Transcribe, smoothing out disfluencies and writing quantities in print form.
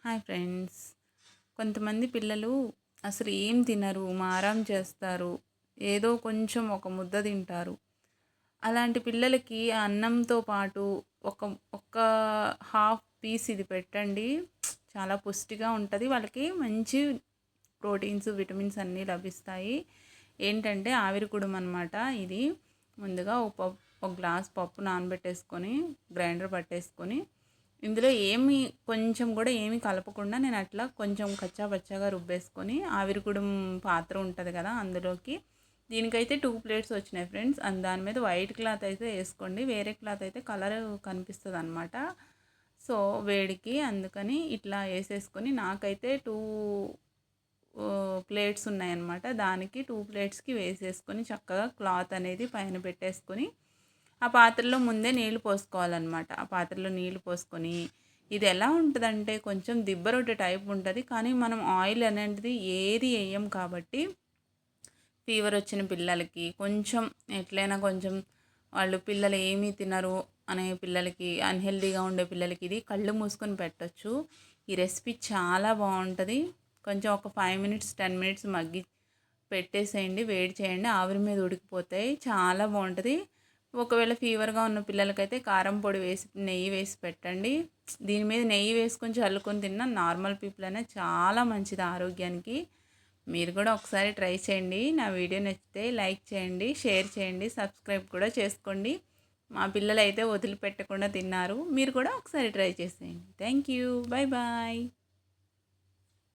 Hi friends. కొంతమంది పిల్లలు అసలు ఏం తినరు, మారం చేస్తారు, ఏదో కొంచెం ఒక ముద్ద తింటారు. అలాంటి పిల్లలకి ఆ అన్నంతో పాటు ఒక ఒక హాఫ్ పీస్ ఇది పెట్టండి. చాలా పుష్టిగా ఉంటుంది. వాళ్ళకి మంచి ప్రోటీన్స్, విటమిన్స్ అన్నీ లభిస్తాయి. ఏంటంటే ఆవిరి కుడుము అనమాట ఇది. ముందుగా ఒక గ్లాస్ పప్పు నానబెట్టేసుకొని గ్రైండర్ పట్టేసుకొని ఇందులో కొంచెం కూడా ఏమి కలపకుండా నేను అట్లా కొంచెం కచ్చా పచ్చాగా రుబ్బేసుకొని ఆవిరికుడుం పాత్ర ఉంటుంది కదా అందులోకి, దీనికైతే 2 ప్లేట్స్ వచ్చినాయి ఫ్రెండ్స్. దాని మీద వైట్ క్లాత్ అయితే వేసుకోండి, వేరే క్లాత్ అయితే కలర్ కనిపిస్తుంది అనమాట. సో వేడికి అందుకని ఇట్లా వేసేసుకొని, నాకైతే 2 ప్లేట్స్ ఉన్నాయన్నమాట. దానికి 2 ప్లేట్స్కి వేసేసుకొని చక్కగా క్లాత్ అనేది పైన పెట్టేసుకొని ఆ పాత్రలో ముందే నీళ్లు పోసుకోవాలన్నమాట. ఆ పాత్రలో నీళ్లు పోసుకొని, ఇది ఎలా ఉంటుందంటే కొంచెం దిబ్బ రొట్టె టైప్ ఉంటుంది, కానీ మనం ఆయిల్ అనేది ఏది వేయం కాబట్టి ఫీవర్ వచ్చిన పిల్లలకి కొంచెం ఎట్లయినా కొంచెం వాళ్ళు పిల్లలు ఏమీ తినరు అనే పిల్లలకి, అన్హెల్దీగా ఉండే పిల్లలకి ఇది కళ్ళు మూసుకొని పెట్టచ్చు. ఈ రెసిపీ చాలా బాగుంటుంది. కొంచెం ఒక 5 మినిట్స్ 10 మినిట్స్ పెట్టేసేయండి, వేడి చేయండి, ఆవిరి మీద ఉడికిపోతాయి. చాలా బాగుంటుంది. ఒకవేళ ఫీవర్గా ఉన్న పిల్లలకైతే కారం పొడి వేసి నెయ్యి వేసి పెట్టండి. దీని మీద నెయ్యి వేసుకొని చల్లుకొని తిన్నా నార్మల్ పీపుల్ అయినా చాలా మంచిది ఆరోగ్యానికి. మీరు కూడా ఒకసారి ట్రై చేయండి. నా వీడియో నచ్చితే లైక్ చేయండి, షేర్ చేయండి, సబ్స్క్రైబ్ కూడా చేసుకోండి. మా పిల్లలు అయితే వదిలిపెట్టకుండా తిన్నారు. మీరు కూడా ఒకసారి ట్రై చేసేయండి. Thank you. Bye bye.